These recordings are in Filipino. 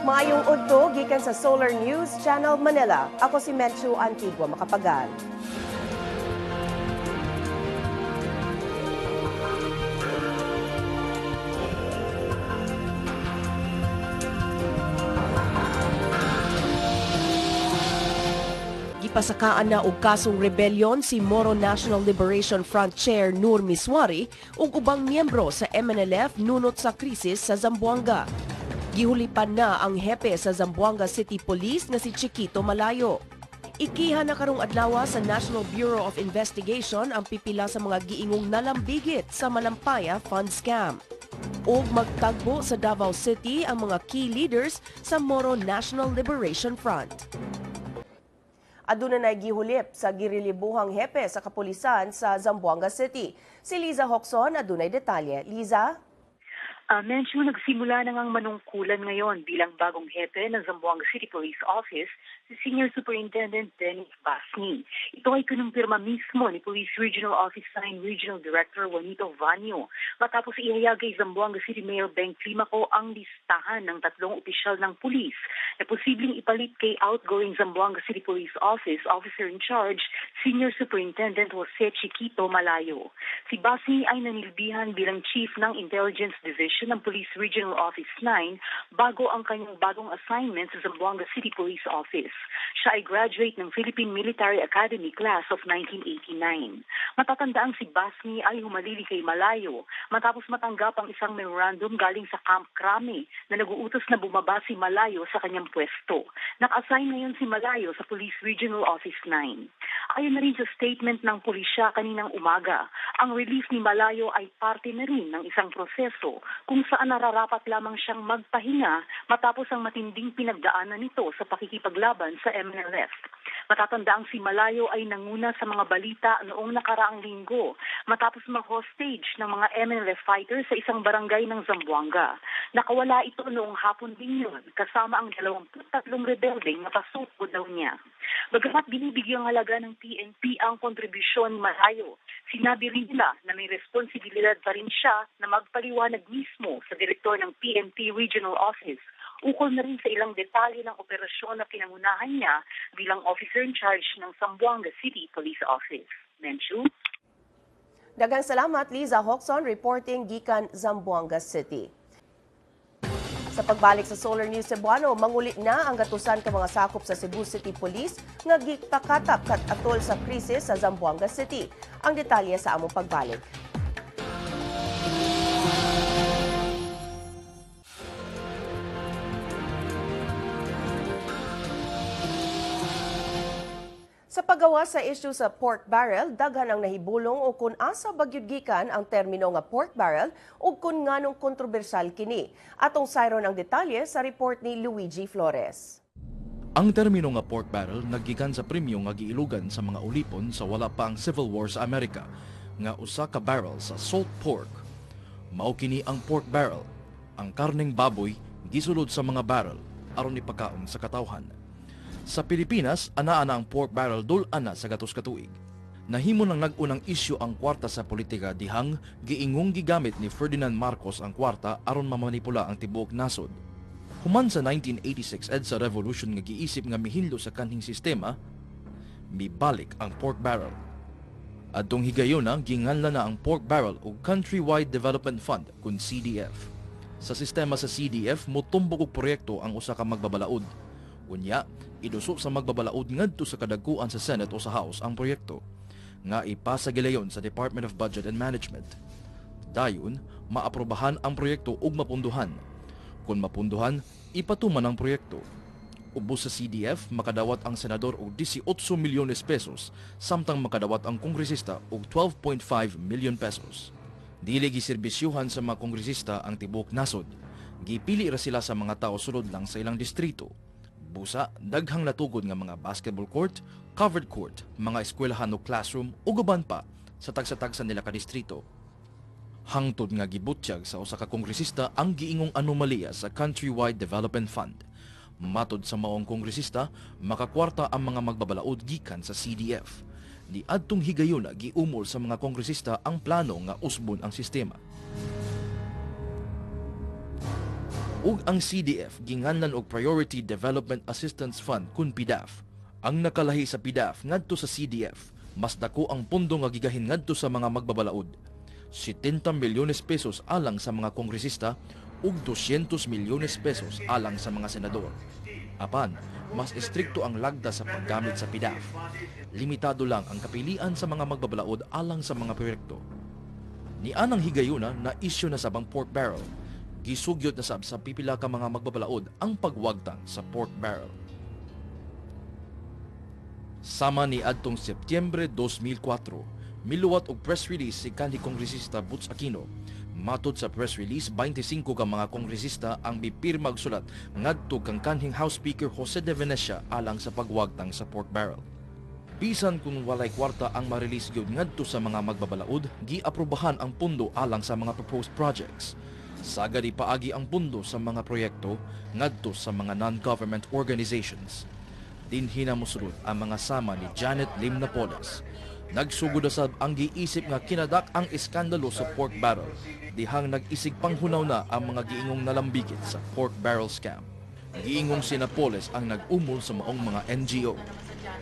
Maayong udto gikan sa Solar News Channel Manila. Ako si Menchu Antigua Macapagal. Gipasakaan na og kasong rebellion si Moro National Liberation Front Chair Nur Miswari ug ubang miyembro sa MNLF nunot sa krisis sa Zamboanga. Gihulipan na ang hepe sa Zamboanga City Police nga si Chiquito Malayo. Ikiha na karong adlaw sa National Bureau of Investigation ang pipila sa mga giingong nalambigit sa Malampaya Fund Scam. Ug magtagbo sa Davao City ang mga key leaders sa Moro National Liberation Front. Aduna na gihulip sa girilibuhang hepe sa kapulisan sa Zamboanga City. Si Liza Hoxon adunay detalye. Liza? Mencho, nagsimula na ngang manungkulan ngayon bilang bagong hepe ng Zamboanga City Police Office si Senior Superintendent Dennis Basni. Ito ay kinumpirma mismo ni Police Regional Office 9 Regional Director Juanito Vanyo matapos ihayag kay Zamboanga City Mayor Beng Climaco ang listahan ng 3 opisyal ng pulis na posibleng ipalit kay outgoing Zamboanga City Police Office Officer in Charge Senior Superintendent Jose Chiquito Malayo. Si Basni ay nanilbihan bilang Chief ng Intelligence Division ng Police Regional Office 9 bago ang kanyang bagong assignment sa Zamboanga City Police Office. Siya ay graduate ng Philippine Military Academy Class of 1989. Matatandaang si Basni ay humalili kay Malayo matapos matanggap ang isang memorandum galing sa Camp Crame na nag-uutos na bumaba si Malayo sa kanyang pwesto. Naka-assign ngayon si Malayo sa Police Regional Office 9. Ayon na rin sa statement ng pulisya kaninang umaga, ang relief ni Malayo ay parte na rin ng isang proseso kung saan nararapat lamang siyang magpahinga matapos ang matinding pinagdaanan nito sa pakikipaglaban sa MNLF. Matatandaang si Malayo ay nanguna sa mga balita noong nakaraang linggo matapos mag-hostage ng mga MNLF fighters sa isang barangay ng Zamboanga. Nakawala ito noong hapon din yun kasama ang 23 rebeldeng na pasuko daw niya. Bagamat binibigyang halaga ng PNP ang kontribusyon ni Malayo, sinabi rin nila na may responsibilidad pa rin siya na magpaliwanag mismo sa direktor ng PNP Regional Office ukol na rin sa ilang detalye ng operasyon na pinangunahan niya bilang officer in charge ng Zamboanga City Police Office. Menchu? Daghang salamat, Liza Hoxon, reporting gikan Zamboanga City. Sa pagbalik sa Solar News Cebuano, mangulit na ang gatusan ka mga sakop sa Cebu City Police nga gipakatap kat atol sa krisis sa Zamboanga City. Ang detalye sa among pagbalik. Sa paggawa sa issue sa pork barrel, daghan ang nahibulong o kung asa bagyud gikan ang termino nga pork barrel ug kung nganong kontrobersal kini. Atong sayron ang detalye sa report ni Luigi Flores. Ang termino nga pork barrel naggikan sa premyo nga giilugan sa mga ulipon sa wala pa ang Civil War sa Amerika nga usa ka barrel sa salt pork. Mao kini ang pork barrel, ang karneng baboy gisulod sa mga barrel aron ipakaon sa katawhan. Sa Pilipinas, ana ang pork barrel dul-ana sa gatos ka tuig. Nahimo nang nag-unang isyu ang kwarta sa politika dihang giingong gigamit ni Ferdinand Marcos ang kwarta aron mamanipula ang tibuok nasod. Human sa 1986 EDSA revolution nga giisip nga mihinlo sa kanhing sistema, mibalik ang pork barrel. Adtong higayuna, ginganlan na ang pork barrel og Countrywide Development Fund kun CDF. Sa sistema sa CDF, motumbok og proyekto ang usa ka magbabalaod. Unya, iduso sa magbabalaod ngadto sa kadagkuan sa Senate o sa House ang proyekto nga ipasa gilayon sa Department of Budget and Management. Dayon, maaprobahan ang proyekto ug mapunduhan. Kung mapunduhan, ipatuman ang proyekto. Ubos sa CDF, makadawat ang senador og 18 milyones pesos, samtang makadawat ang kongresista og 12.5 milyon pesos. Dili giserbisyuhan sa mga kongresista ang tibuok nasod. Gipili ra sila sa mga tao sulod lang sa ilang distrito. Busa, daghang natugod nga mga basketball court, covered court, mga eskwelahan o classroom ug uban pa sa tagsa-tagsa nila ka distrito. Hangtod nga gibutyag sa usa ka kongresista ang giingong anomalya sa Countrywide Development Fund. Matod sa maong kongresista, makakwarta ang mga magbabalaod gikan sa CDF. Ni adtong higayuna giumol sa mga kongresista ang plano nga usbon ang sistema. ug ang CDF ginganlan og Priority Development Assistance Fund kun PDAF. Ang nakalahi sa PDAF ngadto sa CDF, mas dako ang pondo nga gigahin ngadto sa mga magbabalaod. 70 milyones pesos alang sa mga kongresista ug 200 milyones pesos alang sa mga senador. Apan, mas estrikto ang lagda sa paggamit sa PDAF. Limitado lang ang kapilian sa mga magbabalaod alang sa mga proyekto. Ni anang higayuna na isyu na sabang pork barrel, gisugyot na sab sa pipila ka mga magbabalaod ang pagwagtang sa pork barrel. Sama ni adtong Setyembre 2004, miluwat og press release si kanhi kongresista Butch Aquino. Matod sa press release, 25 ka mga kongresista ang bipirma og sulat ngadto kang kanhing House Speaker Jose de Venecia alang sa pagwagtang sa pork barrel. Bisan kung walay kwarta ang ma-release gyud ngadto sa mga magbabalaod, giaprobahan ang pundo alang sa mga proposed projects. Sagad ipaagi ang pundo sa mga proyekto ngadto sa mga non-government organizations. Dinhi na mosulod ang mga sama ni Janet Lim Napoles. Nagsugod na sab ang giisip nga kinadak ang iskandalo sa pork barrel, dihang nag-isig panghunaw na ang mga giingong nalambigit sa pork barrel scam. Giingong si Napoles ang nag-umol sa maong mga NGO.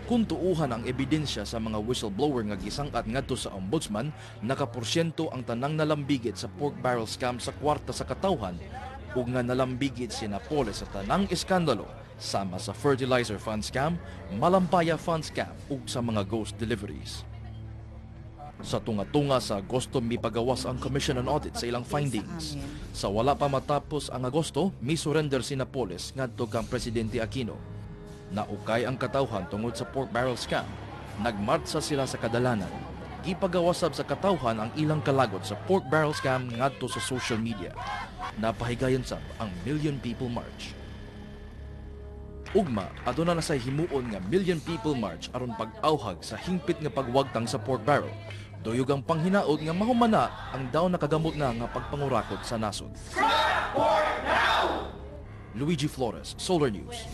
Kung tuuhan ang ebidensya sa mga whistleblower nga gisangkat ngadto sa ombudsman, nakaporsyento ang tanang nalambigit sa pork barrel scam sa kwarta sa katawhan ug nga nalambigit si Napoles sa tanang iskandalo sama sa fertilizer fund scam, malampaya fund scam ug sa mga ghost deliveries. Sa tunga-tunga sa Agosto mipagawas ang Commission on Audit sa ilang findings. Sa wala pa matapos ang Agosto, misurrender si Napoles ngadto kang Presidente Aquino. Naukay ang katawhan tungod sa pork barrel scam. Nagmartsa sila sa kadalanan. Gipagawasab sa katawhan ang ilang kalagot sa pork barrel scam ngadto sa social media. Napahigayon sab ang Million People March. Ugma, aduna na say himuon nga Million People March aron pag-awhag sa hingpit nga pagwagtang sa pork barrel. Duyog ang panghinaot nga mahumana ang daw nakagamot na nga pagpangurakot sa nasod. Luigi Flores, Solar News.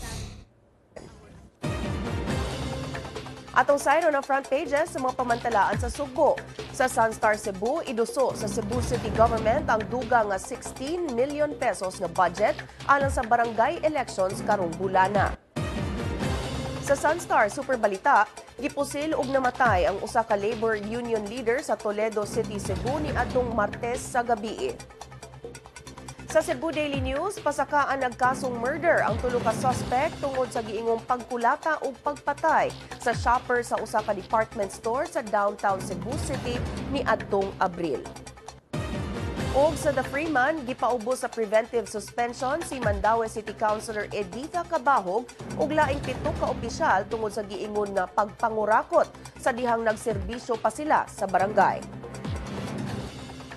Atong sayro ng front pages sa mga pamantalaan sa Sugbo. Sa Sunstar Cebu, iduso sa Cebu City Government ang duga nga 16 million pesos nga budget alang sa barangay elections karong bulana. Sa Sunstar Super Balita, gipusil ug namatay ang usa ka labor union leader sa Toledo City, Cebu ni adtong Martes sa gabii. Sa Cebu Daily News, pasakaan nagkasong murder ang tulo ka suspect tungod sa giingong pagkulata ug pagpatay sa shopper sa usa ka department store sa downtown Cebu City ni adtong Abril. Og sa The Freeman, gipaubo sa preventive suspension si Mandaue City Councilor Editha Cabahog ug laing 7 ka opisyal tungod sa giingon nga pagpangurakot sa dihang nagserbisyo pa sila sa barangay.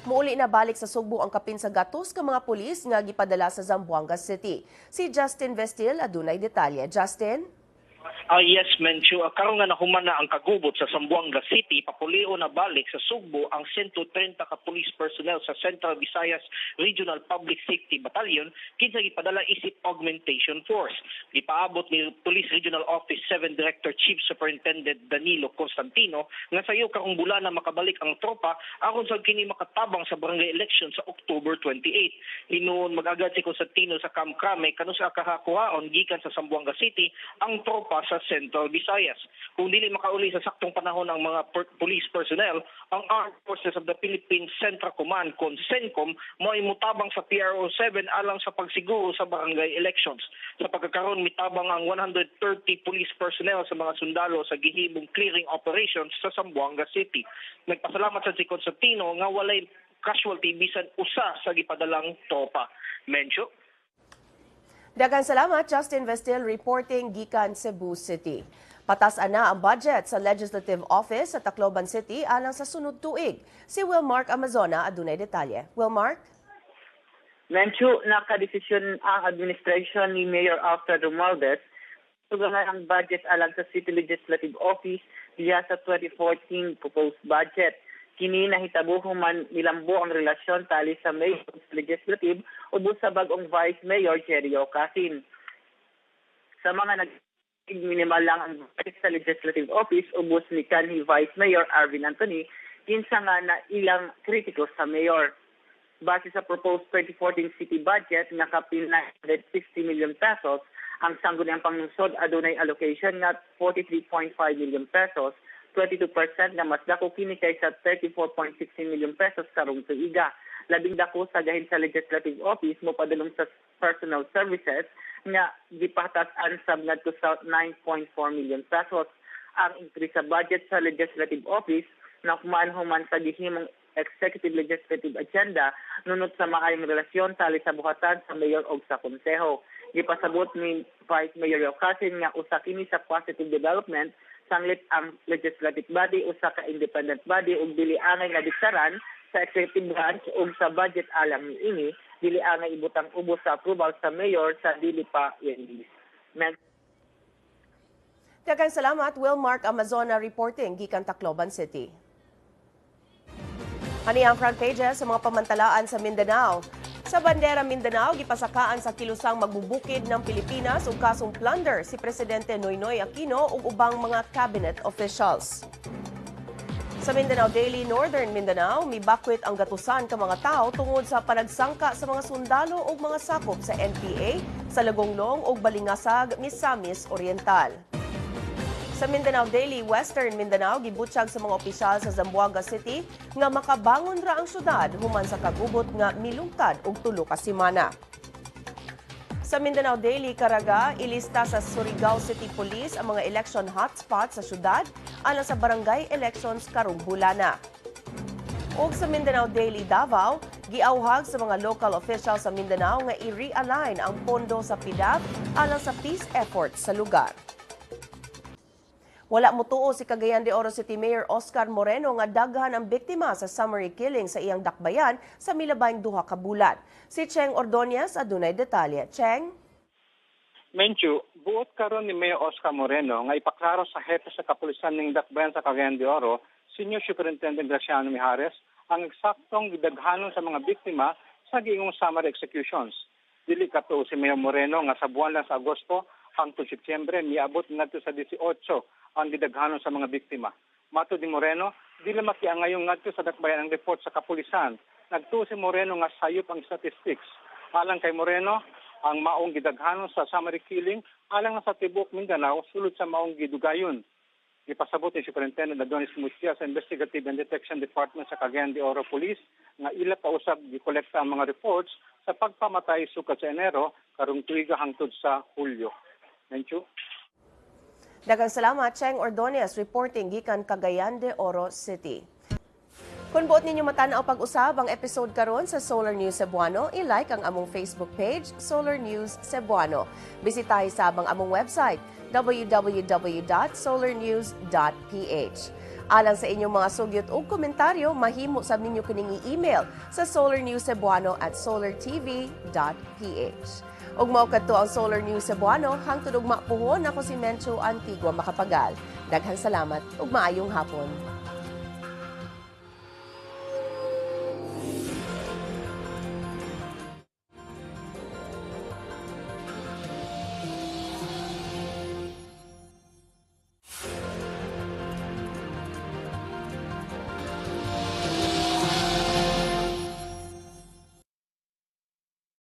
Muuli na balik sa Sugbo ang kapin sa gatos ka mga pulis nga gipadala sa Zamboanga City. Si Justin Vestil adunay detalye. Justin? Yes, Menchu. Karon nga nahuman na ang kagubot sa Zamboanga City, papulio na balik sa Sugbo ang 130 ka police personnel sa Central Visayas Regional Public Safety Battalion kinsa gipadala isip augmentation force. Gipaabot ni Police Regional Office 7 Director Chief Superintendent Danilo Constantino nga sayo karong bulan na makabalik ang tropa aron sa kini makatabang sa barangay election sa October 28. Hinuon mag-agad si Constantino sa Kamkrame kanus akahakuhaon gikan sa Zamboanga City ang tropa sa Central Visayas. Kung dili makauli sa saktong panahon ang mga police personnel, ang Armed Forces of the Philippines Central Command, CENTCOM, mo'y mutabang sa PRO 7 alang sa pagsiguro sa barangay elections. Sa pagkakaroon, mitabang ang 130 police personnel sa mga sundalo sa gihimong clearing operations sa Zamboanga City. Nagpasalamat sa si Constantino nga walay casualty bisan usa sa gipadalang tropa. Mencho? Daghang salamat, Justin Vestil, reporting gikan Cebu City. Patas-an na ang budget sa Legislative Office sa Tacloban City alang sa sunod tuig. Si Wilmark Amazona adunay detalye. Wilmark? Menchu, nakadesisyon ang administration ni Mayor Alfred Romualdez tugangan ang budget alang sa City Legislative Office diya sa 2014 proposed budget. Kini nahitabuhong man nilambo ang relasyon tali sa Mayor Legislative ubos sa bagong Vice Mayor Jerry Ocasin. Sa mga minimal lang ang budget sa Legislative Office ubos ni kanhi Vice Mayor Arvin Anthony kinsa nga na ilang kritiko sa Mayor. Base sa proposed 2014 city budget nga kapin 960 million pesos, ang sangguniang panglungsod adunay allocation nga 43.5 million pesos, 22% nga mas dako kini kaysa 34.16 million pesos karong tuiga. Labing dako sa gahin sa Legislative Office mo padulong sa personal services nga gipatas ansab ngadto sa 9.4 million pesos. Ang increase sa budget sa Legislative Office na human sa gihimong executive legislative agenda nunot sa maayong relasyon tali sa buhatan sa mayor o sa konseho. Gipasabot ni Vice Mayor Yocasin nga usa kini sa positive development sanglit ang legislative body usa ka independent body ug dili angay nga diktaran sa executive branch ug sa budget alang niini dili angay ibutang ubos sa approval sa mayor sa dili pa i-release. Daghang salamat, Wilmark Amazona reporting gikan Tacloban City. Ani ang front pages sa mga pamantalaan sa Mindanao. Sa bandera Mindanao, gipasakaan sa kilusang magbubukid ng Pilipinas ug kasong plunder si Presidente Noynoy Aquino ug ubang mga cabinet officials. Sa Mindanao Daily, Northern Mindanao, mibakwit ang gatusan ka mga tao tungod sa panagsangka sa mga sundalo ug mga sakop sa NPA sa Lagonglong ug Balingasag, Misamis Oriental. Sa Mindanao Daily, Western Mindanao, gibutyag sa mga opisyal sa Zamboanga City nga makabangon ra ang syudad human sa kagubot nga milungkad og 3 ka semana. Sa Mindanao Daily, Caraga, ilista sa Surigao City Police ang mga election hotspots sa syudad alang sa barangay elections karong bulana. Ug sa Mindanao Daily, Davao, giauhag sa mga local officials sa Mindanao nga i-realign ang pondo sa PDAP alang sa peace efforts sa lugar. Wala motuo si Cagayan de Oro City Mayor Oscar Moreno nga daghan ang biktima sa summary killing sa iyang dakbayan sa milabayng 2 ka bulan. Si Cheng Ordonez adunay detalye. Cheng? Menchu, buot karon ni Mayor Oscar Moreno nga ipaklaro sa hepe sa kapulisan ning dakbayan sa Cagayan de Oro, Senior Superintendent Graciano Mijares, ang eksaktong gidaghanon sa mga biktima sa giingong summary executions. Dili kato si Mayor Moreno nga sa buwan lang sa Agosto hangtod Setyembre miabot ngadto sa 18 ang gidaghanon sa mga biktima. Mato di Moreno, dili makiangayong ngadto sa dakbayan ang report sa kapulisan. Nagtuo si Moreno nga sayop ang statistics. Alang kay Moreno, ang maong gidaghanon sa summary killing alang sa tibok Mindanao sulod sa maong gidugayon. Ipasabot ni Superintendent Adonis Mucia sa Investigative and Detection Department sa Cagayan de Oro Police nga ila pausab gikolekta ang mga reports sa pagpamatay sukad sa Enero karong tuiga hangtod sa Hulyo. Menchu. Daghang salamat, Cheng Ordonez reporting gikan Cagayan de Oro City. Kung buot ninyo matanaw pag-usab ang episode karon sa Solar News Cebuano, i-like ang among Facebook page, Solar News Cebuano. Bisitahi sa among website, www.solarnews.ph. Alang sa inyong mga sugyot o komentaryo, mahimo sab ninyo kining i-email sa solarnewscebuano@solartv.ph. Ug mao kadto ang Solar News Cebuano, hangtod ug mapuhon ako si Mencho Antigua Makapagal. Daghang salamat ug maayong hapon.